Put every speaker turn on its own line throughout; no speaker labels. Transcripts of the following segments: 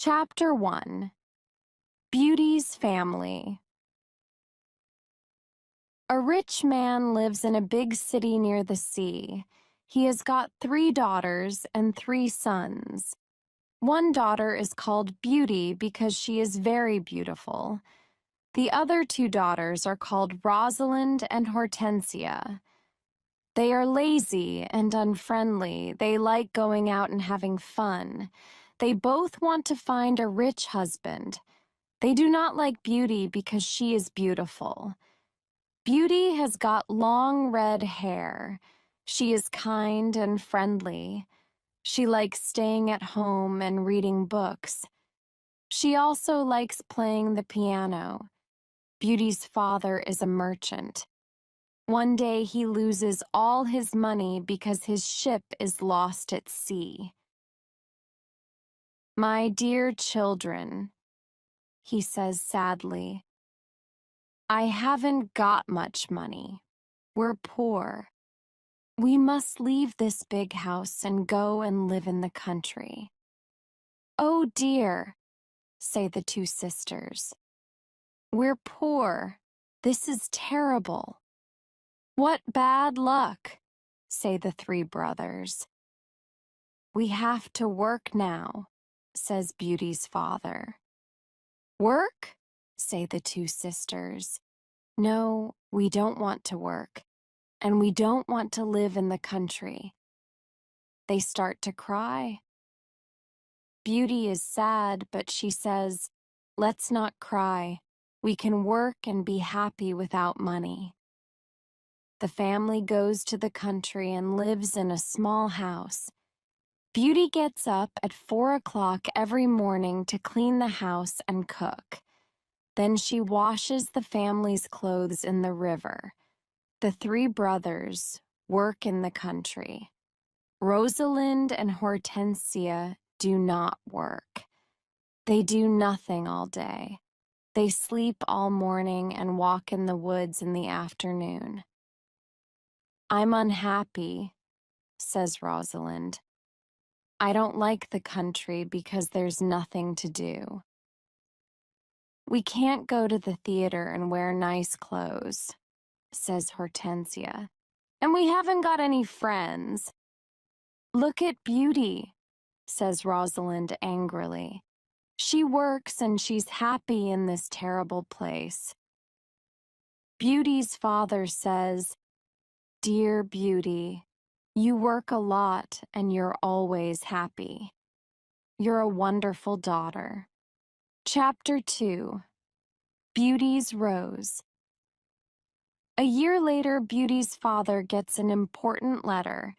Chapter 1. Beauty's Family. A rich man lives in a big city near the sea. He has got 3 daughters and 3 sons. One daughter is called Beauty because she is very beautiful. The other 2 daughters are called Rosalind and Hortensia. They are lazy and unfriendly. They like going out and having fun. They both want to find a rich husband. They do not like Beauty because she is beautiful. Beauty has got long red hair. She is kind and friendly. She likes staying at home and reading books. She also likes playing the piano. Beauty's father is a merchant. One day he loses all his money because his ship is lost at sea. "My dear children," he says sadly, "I haven't got much money. We're poor. We must leave this big house and go and live in the country." "Oh dear," say the 2 sisters. "We're poor. This is terrible." "What bad luck," say the 3 brothers. "We have to work now," says Beauty's father. "Work?" say the 2 sisters. "No, we don't want to work, and we don't want to live in the country." They start to cry. Beauty is sad, but she says, "Let's not cry. We can work and be happy without money." The family goes to the country and lives in a small house. Beauty gets up at 4 o'clock every morning to clean the house and cook. Then she washes the family's clothes in the river. The 3 brothers work in the country. Rosalind and Hortensia do not work. They do nothing all day. They sleep all morning and walk in the woods in the afternoon. "I'm unhappy," says Rosalind. "I don't like the country because there's nothing to do." "We can't go to the theater and wear nice clothes," says Hortensia. "And we haven't got any friends." "Look at Beauty," says Rosalind angrily. "She works and she's happy in this terrible place." Beauty's father says, "Dear Beauty, you work a lot and you're always happy. You're a wonderful daughter." Chapter 2. Beauty's Rose. A year later, Beauty's father gets an important letter.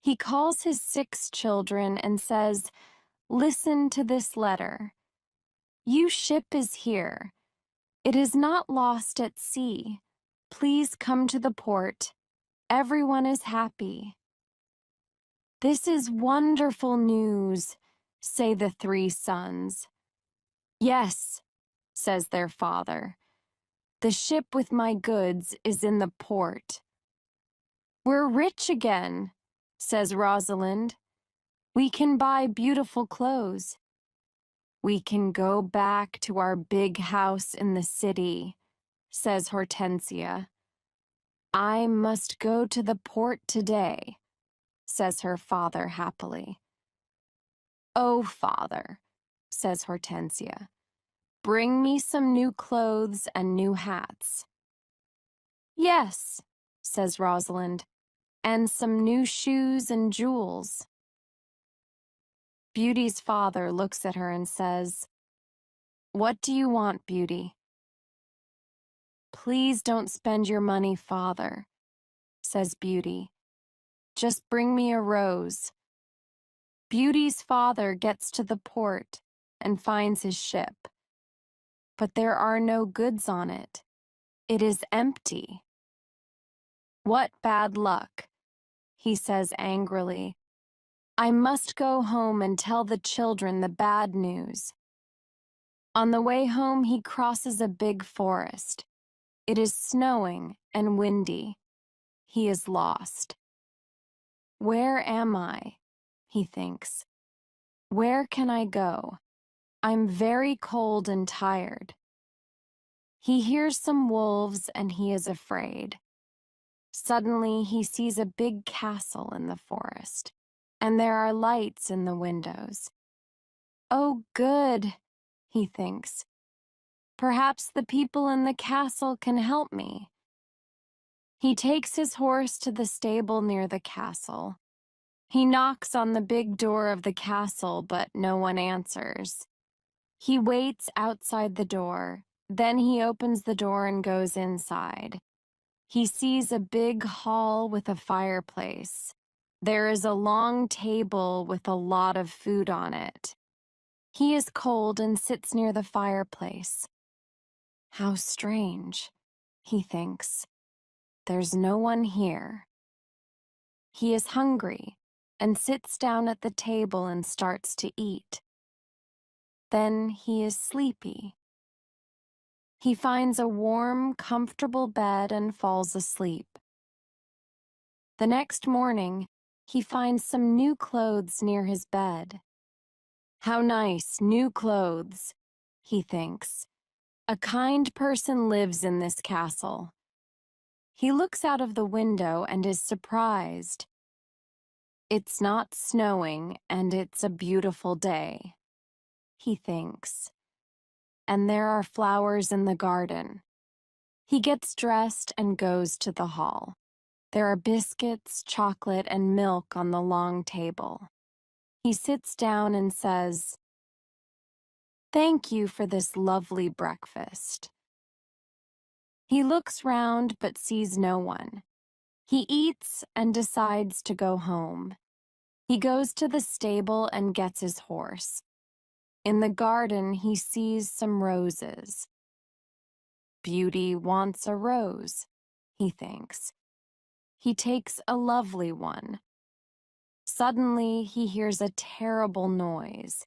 He calls his 6 children and says, "Listen to this letter. Your ship is here. It is not lost at sea. Please come to the port. Everyone is happy." "This is wonderful news," say the 3 sons. "Yes," says their father. "The ship with my goods is in the port." "We're rich again," says Rosalind. "We can buy beautiful clothes. We can go back to our big house in the city," says Hortensia. "I must go to the port today," says her father happily. "Oh, father," says Hortensia, "bring me some new clothes and new hats." "Yes," says Rosalind, "and some new shoes and jewels." Beauty's father looks at her and says, "What do you want, Beauty?" "Please don't spend your money, father," says Beauty. "Just bring me a rose." Beauty's father gets to the port and finds his ship. But there are no goods on it. It is empty. "What bad luck," he says angrily. "I must go home and tell the children the bad news." On the way home, he crosses a big forest. It is snowing and windy. He is lost. "Where am I?" he thinks. "Where can I go?" I'm very cold and tired. He hears some wolves and he is afraid. Suddenly, he sees a big castle in the forest, and there are lights in the windows. Oh, good, he thinks. Perhaps the people in the castle can help me. He takes his horse to the stable near the castle. He knocks on the big door of the castle, but no one answers. He waits outside the door. Then he opens the door and goes inside. He sees a big hall with a fireplace. There is a long table with a lot of food on it. He is cold and sits near the fireplace. How strange, he thinks. There's no one here. He is hungry and sits down at the table and starts to eat. Then he is sleepy. He finds a warm, comfortable bed and falls asleep. The next morning, he finds some new clothes near his bed. How nice, new clothes, he thinks. A kind person lives in this castle. He looks out of the window and is surprised. It's not snowing, and it's a beautiful day, he thinks. And there are flowers in the garden. He gets dressed and goes to the hall. There are biscuits, chocolate, and milk on the long table. He sits down and says, "Thank you for this lovely breakfast." He looks round but sees no one. He eats and decides to go home. He goes to the stable and gets his horse. In the garden, he sees some roses. Beauty wants a rose, he thinks. He takes a lovely one. Suddenly, he hears a terrible noise.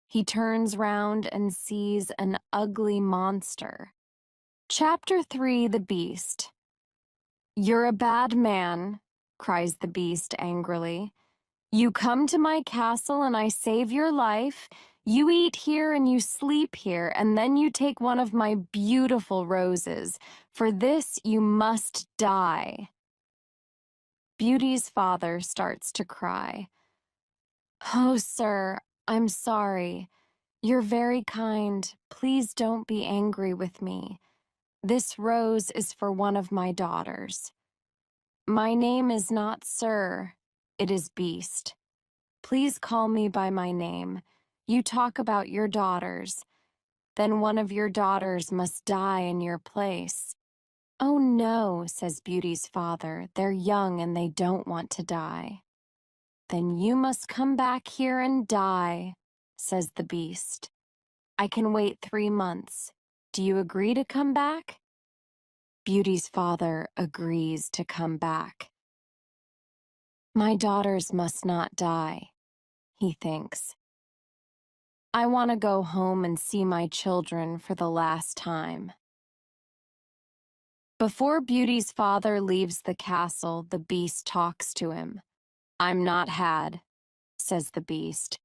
He turns round and sees an ugly monster. Chapter 3: The Beast. "You're a bad man," cries the beast angrily. "You come to my castle and I save your life. You eat here and you sleep here, and then you take one of my beautiful roses. For this you must die." Beauty's father starts to cry. "Oh, sir, I'm sorry. You're very kind. Please don't be angry with me. This rose is for one of my daughters. My name is not Sir, it is Beast. Please call me by my name. You talk about your daughters. Then one of your daughters must die in your place." "Oh no," says Beauty's father. "They're young and they don't want to die." "Then you must come back here and die," says the Beast. "I can wait 3 months. Do you agree to come back?" Beauty's father agrees to come back. My daughters must not die, he thinks. I want to go home and see my children for the last time. Before Beauty's father leaves the castle, the Beast talks to him. "I'm not had," says the Beast.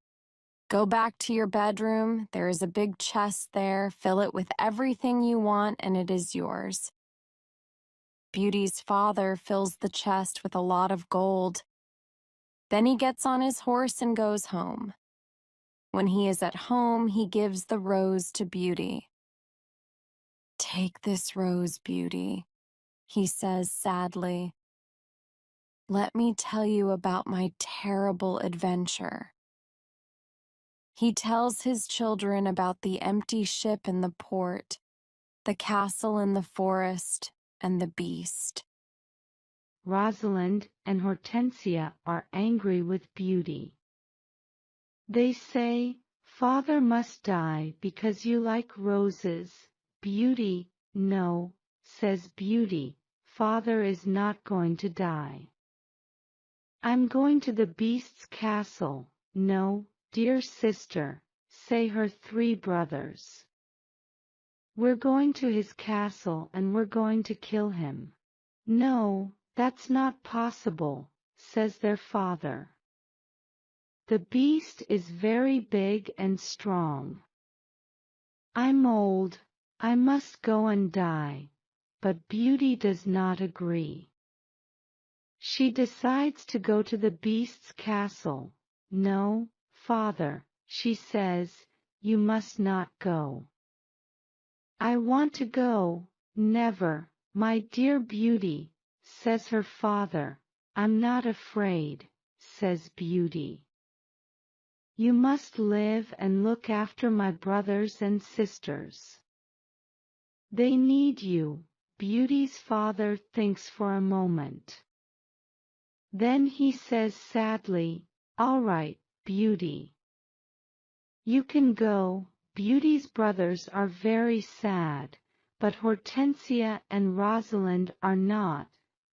"Go back to your bedroom. There is a big chest there. Fill it with everything you want, and it is yours." Beauty's father fills the chest with a lot of gold. Then he gets on his horse and goes home. When he is at home, he gives the rose to Beauty. "Take this rose, Beauty," he says sadly. "Let me tell you about my terrible adventure." He tells his children about the empty ship in the port, the castle in the forest, and the beast.
Rosalind and Hortensia are angry with Beauty. They say, "Father must die because you like roses." Beauty, "No," says Beauty, "Father is not going to die. I'm going to the Beast's castle." "No, dear sister," say her 3 brothers. "We're going to his castle and we're going to kill him." "No, that's not possible," says their father. "The Beast is very big and strong. I'm old, I must go and die. But Beauty does not agree. She decides to go to the Beast's castle. No, father, she says, you must not go. I want to go. Never, my dear Beauty, says her father. I'm not afraid, says Beauty. You must live and look after my brothers and sisters. They need you. Beauty's father thinks for a moment. Then he says sadly, all right, Beauty. You can go. Beauty's brothers are very sad, but Hortensia and Rosalind are not.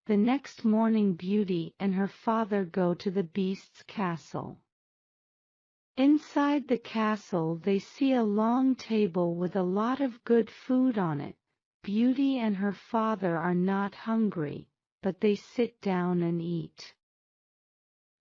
The next morning Beauty and her father go to the Beast's castle. Inside the castle they see a long table with a lot of good food on it. Beauty and her father are not hungry, but they sit down and eat.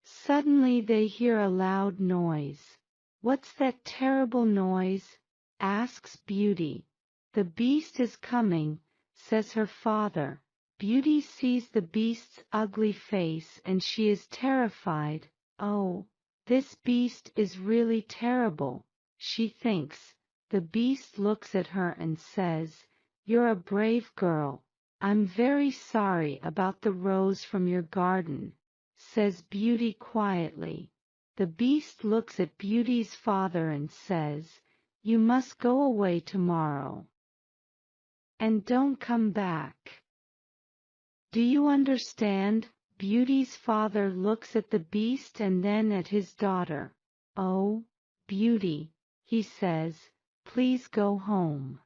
Suddenly they hear a loud noise. What's that terrible noise? Asks Beauty. The beast is coming, says her father. Beauty sees the beast's ugly face and she is terrified. Oh, this beast is really terrible, she thinks. The beast looks at her and says, you're a brave girl. I'm very sorry about the rose from your garden, says Beauty quietly. The beast looks at Beauty's father and says, you must go away tomorrow. And don't come back. Do you understand? Beauty's father looks at the beast and then at his daughter. Oh, Beauty, he says, please go home.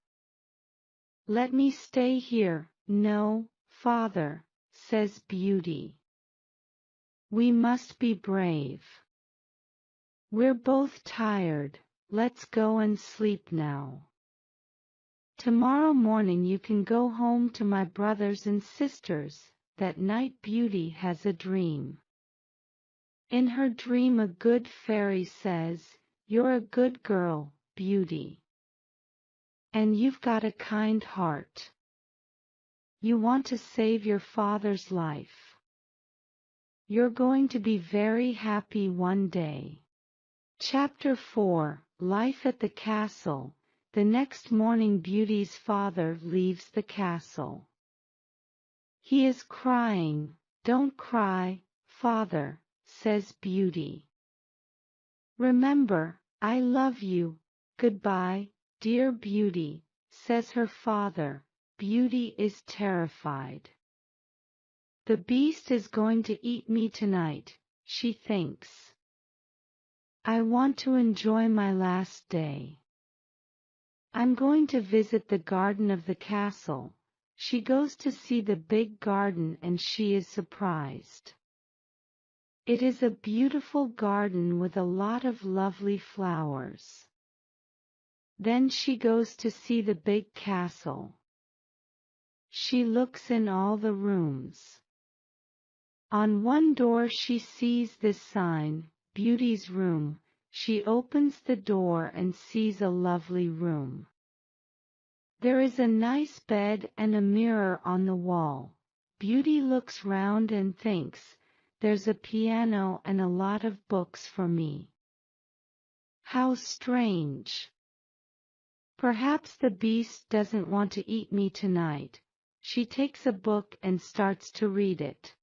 Let me stay here. No, father, says Beauty. We must be brave. We're both tired. Let's go and sleep now. Tomorrow morning you can go home to my brothers and sisters. That night Beauty has a dream. In her dream a good fairy says, you're a good girl, Beauty. And you've got a kind heart. You want to save your father's life. You're going to be very happy one day. Chapter 4, Life at the Castle. The next morning Beauty's father leaves the castle. He is crying. Don't cry, father, says Beauty. Remember, I love you. Goodbye, dear Beauty, says her father. Beauty is terrified. The beast is going to eat me tonight, she thinks. I want to enjoy my last day. I'm going to visit the garden of the castle. She goes to see the big garden and she is surprised. It is a beautiful garden with a lot of lovely flowers. Then she goes to see the big castle. She looks in all the rooms. On one door she sees this sign, Beauty's room. She opens the door and sees a lovely room. There is a nice bed and a mirror on the wall. Beauty looks round and thinks, there's a piano and a lot of books for me. How strange. Perhaps the beast doesn't want to eat me tonight. She takes a book and starts to read it.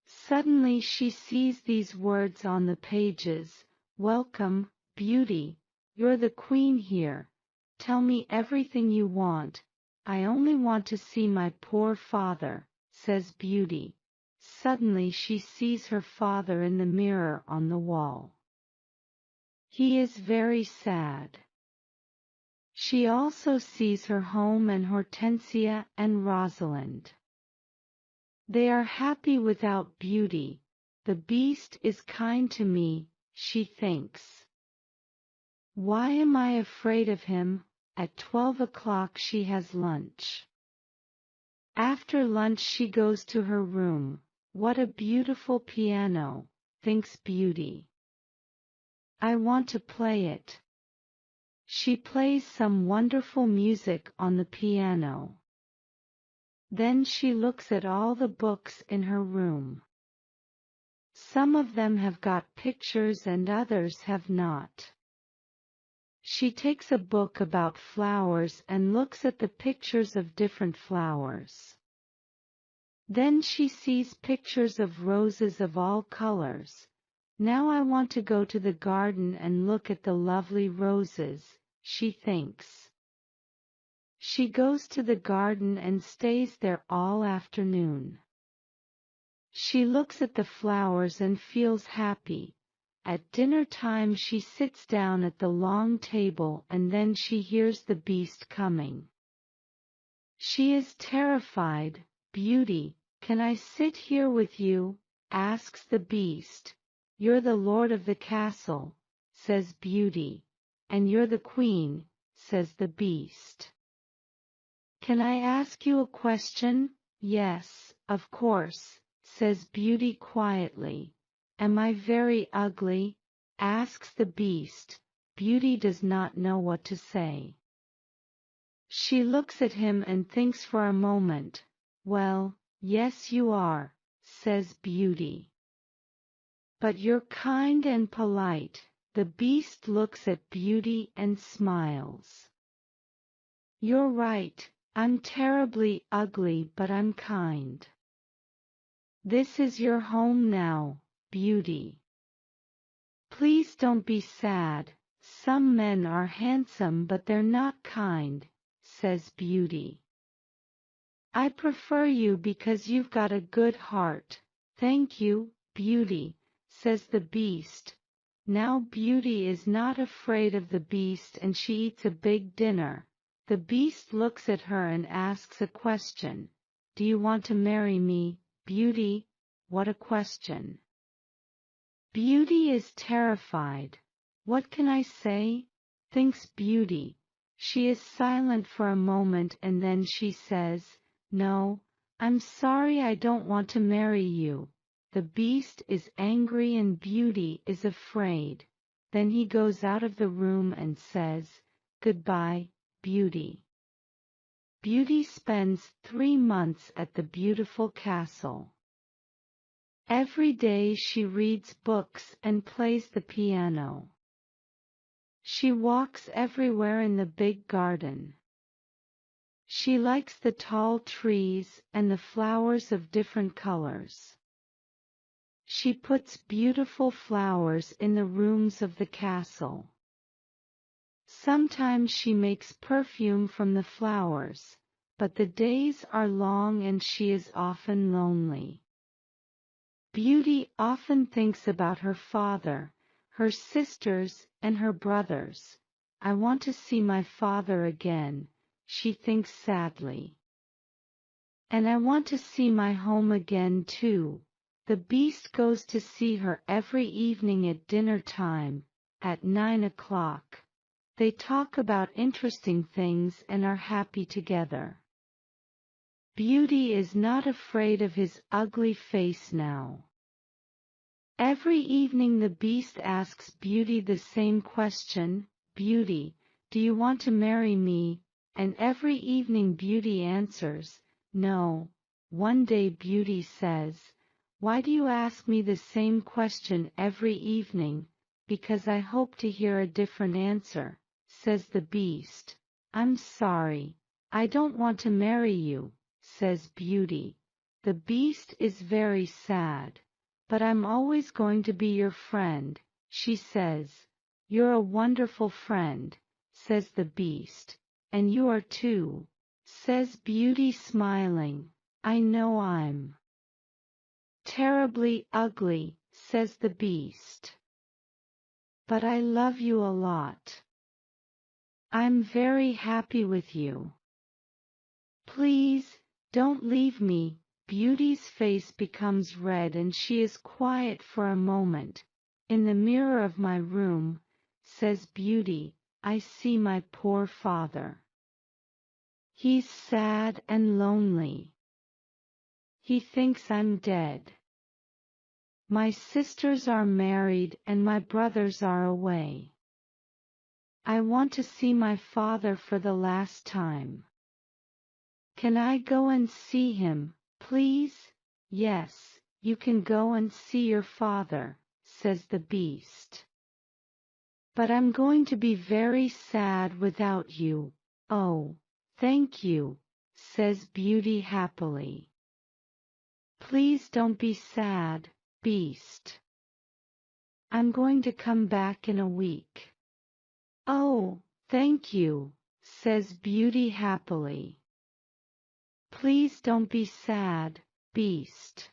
Suddenly she sees these words on the pages. Welcome, Beauty. You're the queen here. Tell me everything you want. I only want to see my poor father, says Beauty. Suddenly she sees her father in the mirror on the wall. He is very sad. She also sees her home and Hortensia and Rosalind. They are happy without Beauty. The beast is kind to me, she thinks. Why am I afraid of him? At 12 o'clock she has lunch. After lunch she goes to her room. What a beautiful piano, thinks Beauty. I want to play it. She plays some wonderful music on the piano. Then she looks at all the books in her room. Some of them have got pictures and others have not. She takes a book about flowers and looks at the pictures of different flowers. Then she sees pictures of roses of all colors. Now I want to go to the garden and look at the lovely roses, she thinks. She goes to the garden and stays there all afternoon. She looks at the flowers and feels happy. At dinner time she sits down at the long table and then she hears the beast coming. She is terrified. "Beauty, can I sit here with you?" asks the beast. "You're the lord of the castle," says Beauty. "And you're the queen," says the beast. "Can I ask you a question?" "Yes, of course," says Beauty quietly. "Am I very ugly?" asks the beast. Beauty does not know what to say. She looks at him and thinks for a moment. "Well, yes you are," says Beauty. "But you're kind and polite." The beast looks at Beauty and smiles. "You're right, I'm terribly ugly but I'm kind. This is your home now, Beauty. Please don't be sad. Some men are handsome but they're not kind," says Beauty. "I prefer you because you've got a good heart." "Thank you, Beauty," says the beast. Now Beauty is not afraid of the beast and she eats a big dinner. The beast looks at her and asks a question. "Do you want to marry me, Beauty?" What a question! Beauty is terrified. "What can I say?" thinks Beauty. She is silent for a moment and then she says, "No, I'm sorry, I don't want to marry you." The beast is angry and Beauty is afraid. Then he goes out of the room and says, "Goodbye, Beauty." Beauty spends 3 months at the beautiful castle. Every day she reads books and plays the piano. She walks everywhere in the big garden. She likes the tall trees and the flowers of different colors. She puts beautiful flowers in the rooms of the castle. Sometimes she makes perfume from the flowers, but the days are long and she is often lonely. Beauty often thinks about her father, her sisters, and her brothers. "I want to see my father again," she thinks sadly. "And I want to see my home again too." The beast goes to see her every evening at dinner time, at 9 o'clock. They talk about interesting things and are happy together. Beauty is not afraid of his ugly face now. Every evening the beast asks Beauty the same question, "Beauty, do you want to marry me?" And every evening Beauty answers, "No." One day Beauty says, "Why do you ask me the same question every evening?" "Because I hope to hear a different answer," says the beast. "I'm sorry, I don't want to marry you," says Beauty. The beast is very sad. "But I'm always going to be your friend," she says. "You're a wonderful friend," says the beast. "And you are too," says Beauty smiling. "I know I'm terribly ugly," says the beast. "But I love you a lot. I'm very happy with you. Please, don't leave me." Beauty's face becomes red and she is quiet for a moment. "In the mirror of my room," says Beauty, "I see my poor father. He's sad and lonely. He thinks I'm dead. My sisters are married and my brothers are away. I want to see my father for the last time. Can I go and see him, please? Yes, you can go and see your father, says the beast. But I'm going to be very sad without you. Oh, thank you, says Beauty happily. Please don't be sad, beast. I'm going to come back in a week. Oh, thank you, says Beauty happily. Please don't be sad, beast.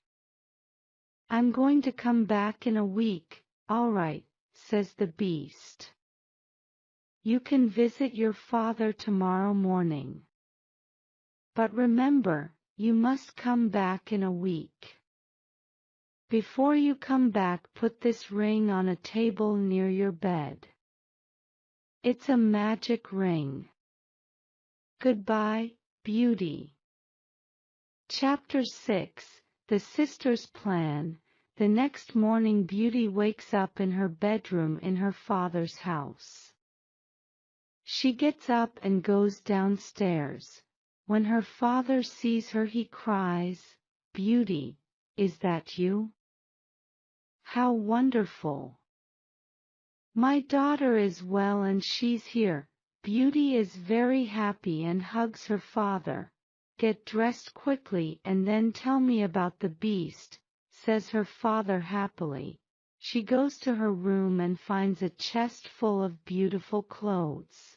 I'm going to come back in a week. All right, says the beast. You can visit your father tomorrow morning. But remember, you must come back in a week. Before you come back, put this ring on a table near your bed. It's a magic ring. Goodbye, Beauty. Chapter 6. The Sisters' Plan. The next morning Beauty wakes up in her bedroom in her father's house. She gets up and goes downstairs. When her father sees her he cries, "Beauty, is that you? How wonderful! My daughter is well and she's here." Beauty is very happy and hugs her father. "Get dressed quickly and then tell me about the beast," says her father happily. She goes to her room and finds a chest full of beautiful clothes.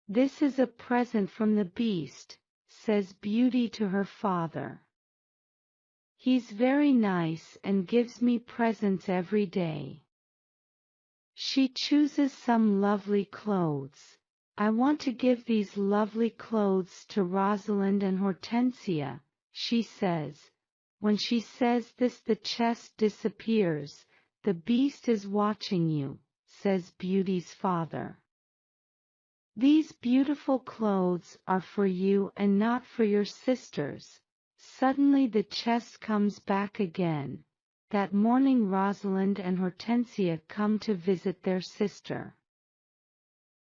"This is a present from the beast," says Beauty to her father. "He's very nice and gives me presents every day." She chooses some lovely clothes. "I want to give these lovely clothes to Rosalind and Hortensia," she says. When she says this, the chest disappears. "The beast is watching you," says Beauty's father. "These beautiful clothes are for you and not for your sisters." Suddenly the chest comes back again. That morning Rosalind and Hortensia come to visit their sister.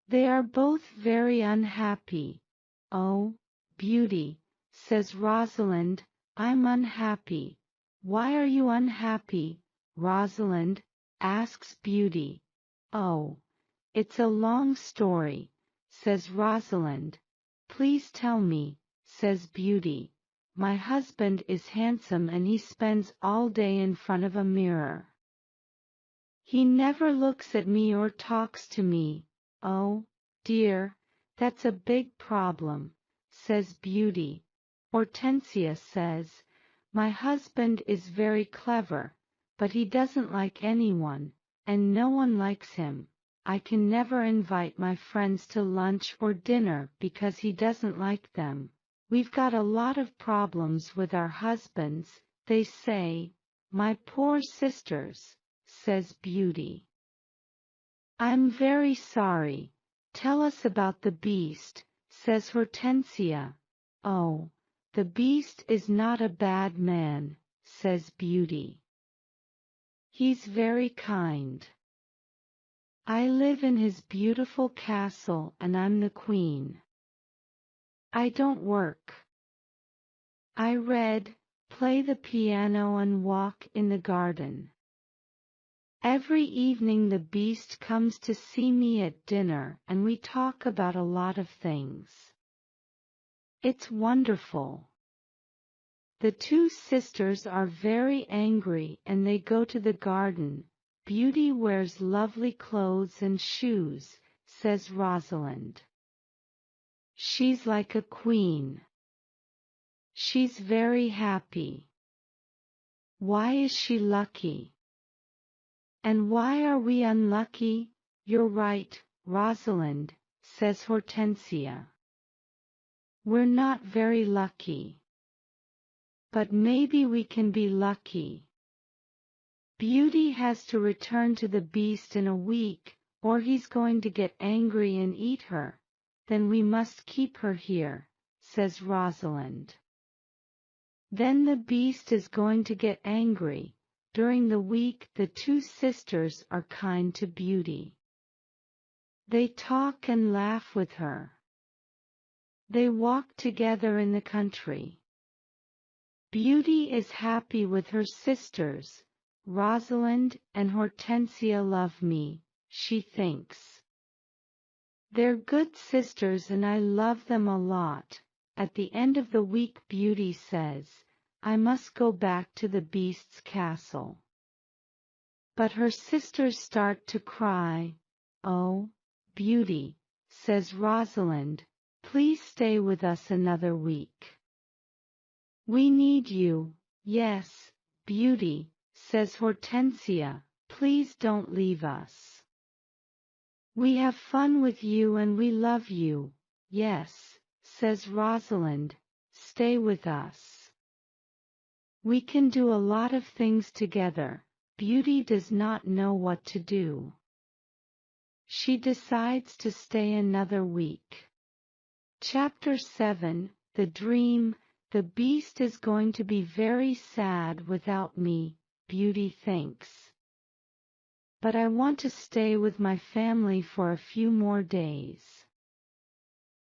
They are both very unhappy. "Oh, Beauty," says Rosalind, "I'm unhappy." "Why are you unhappy, Rosalind?" asks Beauty. "Oh, it's a long story," says Rosalind. "Please tell me," says Beauty. "My husband is handsome and he spends all day in front of a mirror. He never looks at me or talks to me." "Oh, dear, that's a big problem," says Beauty. Hortensia says, "My husband is very clever, but he doesn't like anyone, and no one likes him. I can never invite my friends to lunch or dinner because he doesn't like them. We've got a lot of problems with our husbands, they say." "My poor sisters," says Beauty. "I'm very sorry. Tell us about the beast," says Hortensia. "Oh, the beast is not a bad man," says Beauty. "He's very kind. I live in his beautiful castle and I'm the queen. I don't work. I read, play the piano and walk in the garden. Every evening the beast comes to see me at dinner and we talk about a lot of things. It's wonderful." The two sisters are very angry and they go to the garden. "Beauty wears lovely clothes and shoes," says Rosalind. "She's like a queen. She's very happy. Why is she lucky? And why are we unlucky?" "You're right, Rosalind," says Hortensia. "We're not very lucky. But maybe we can be lucky. Beauty has to return to the beast in a week, or he's going to get angry and eat her. Then we must keep her here," says Rosalind. "Then the beast is going to get angry." During the week the two sisters are kind to Beauty. They talk and laugh with her. They walk together in the country. Beauty is happy with her sisters. Rosalind and Hortensia love me, she thinks. They're good sisters and I love them a lot. At the end of the week, Beauty says, I must go back to the Beast's castle. But her sisters start to cry. Oh, Beauty, says Rosalind, please stay with us another week. We need you. Yes, Beauty, says Hortensia, please don't leave us. We have fun with you and we love you. Yes, says Rosalind, stay with us. We can do a lot of things together. Beauty does not know what to do. She decides to stay another week. Chapter 7, The Dream. The Beast is going to be very sad without me, Beauty thinks. But I want to stay with my family for a few more days.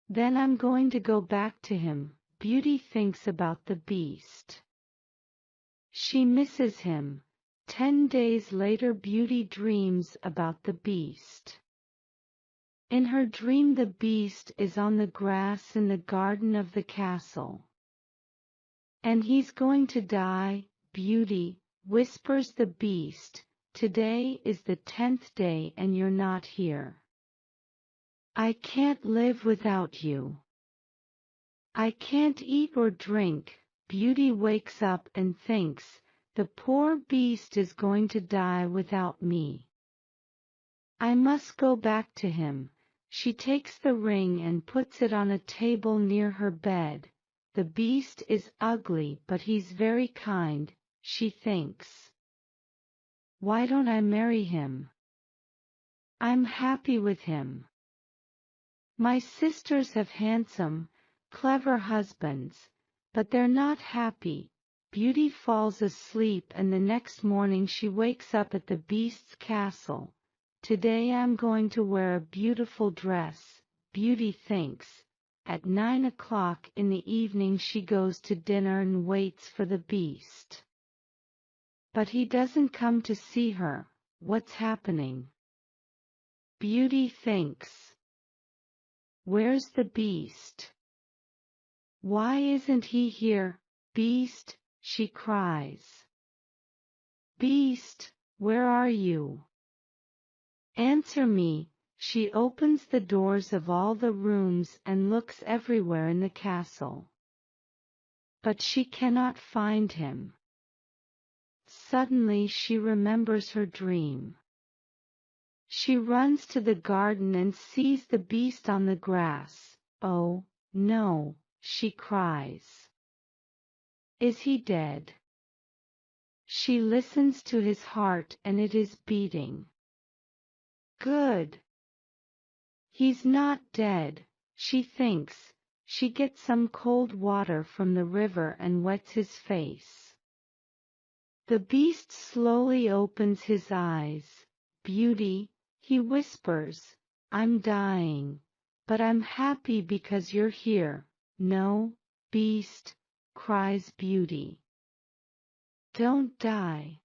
Then I'm going to go back to him, Beauty thinks about the Beast. She misses him. 10 days later, Beauty dreams about the Beast. In her dream, the Beast is on the grass in the garden of the castle. And he's going to die, Beauty, whispers the Beast. Today is the 10th day and you're not here. I can't live without you. I can't eat or drink. Beauty wakes up and thinks, the poor Beast is going to die without me. I must go back to him. She takes the ring and puts it on a table near her bed. The Beast is ugly, but he's very kind, she thinks. Why don't I marry him? I'm happy with him. My sisters have handsome, clever husbands, but they're not happy. Beauty falls asleep and the next morning she wakes up at the Beast's castle. Today I'm going to wear a beautiful dress, Beauty thinks. At 9 o'clock in the evening she goes to dinner and waits for the Beast. But he doesn't come to see her. What's happening? Beauty thinks. Where's the Beast? Why isn't he here? Beast, she cries. Beast, where are you? Answer me. She opens the doors of all the rooms and looks everywhere in the castle. But she cannot find him. Suddenly she remembers her dream. She runs to the garden and sees the Beast on the grass. Oh, no, she cries. Is he dead? She listens to his heart and it is beating. Good. He's not dead, she thinks. She gets some cold water from the river and wets his face. The Beast slowly opens his eyes. Beauty, he whispers, I'm dying, but I'm happy because you're here. No, Beast, cries Beauty. Don't die.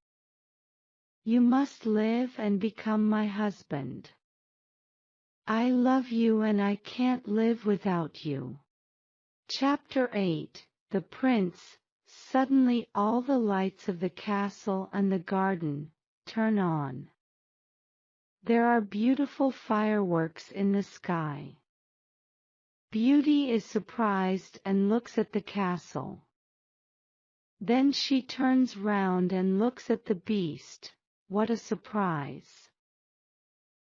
You must live and become my husband. I love you and I can't live without you. Chapter 8, The Prince. Suddenly all the lights of the castle and the garden turn on. There are beautiful fireworks in the sky. Beauty is surprised and looks at the castle. Then she turns round and looks at the Beast. What a surprise!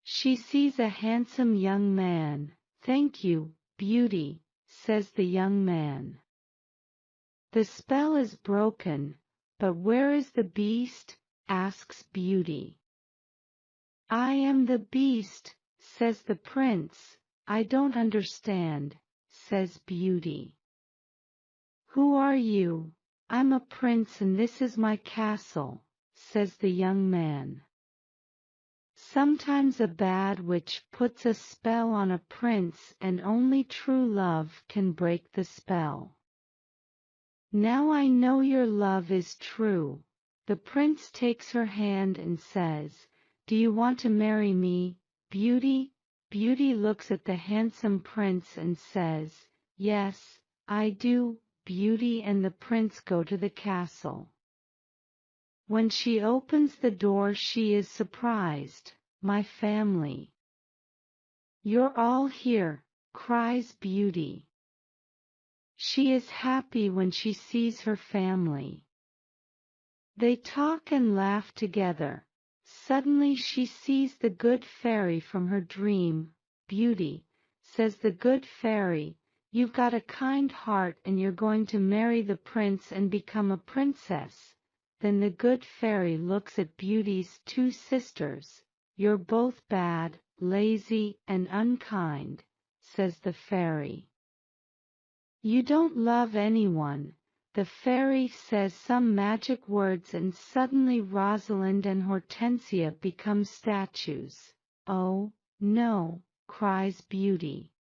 She sees a handsome young man. Thank you, Beauty, says the young man. The spell is broken, but where is the Beast? Asks Beauty. I am the Beast, says the Prince. I don't understand, says Beauty. Who are you? I'm a prince and this is my castle, says the young man. Sometimes a bad witch puts a spell on a prince, and only true love can break the spell. Now I know your love is true. The prince takes her hand and says, "Do you want to marry me, Beauty?" Beauty looks at the handsome prince and says, "Yes, I do." Beauty and the prince go to the castle. When she opens the door, she is surprised. "My family." "You're all here," cries Beauty. She is happy when she sees her family. They talk and laugh together. Suddenly she sees the good fairy from her dream. "Beauty," says the good fairy, "you've got a kind heart and you're going to marry the prince and become a princess." Then the good fairy looks at Beauty's two sisters. "You're both bad, lazy, and unkind," says the fairy. "You don't love anyone." The fairy says some magic words and suddenly Rosalind and Hortensia become statues. "Oh, no," cries Beauty.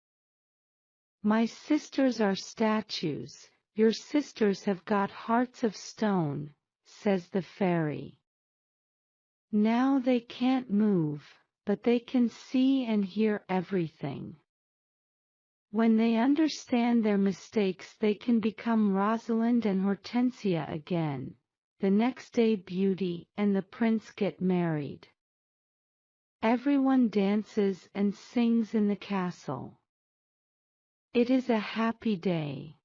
"My sisters are statues. Your sisters have got hearts of stone," says the fairy. Now they can't move, but they can see and hear everything. When they understand their mistakes, they can become Rosalind and Hortensia again. The next day Beauty and the prince get married. Everyone dances and sings in the castle. It is a happy day.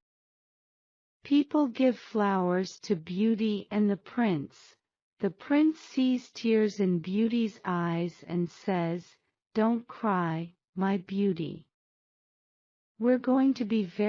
People give flowers to Beauty and the prince. The prince sees tears in Beauty's eyes and says, "Don't cry, my beauty. We're going to be very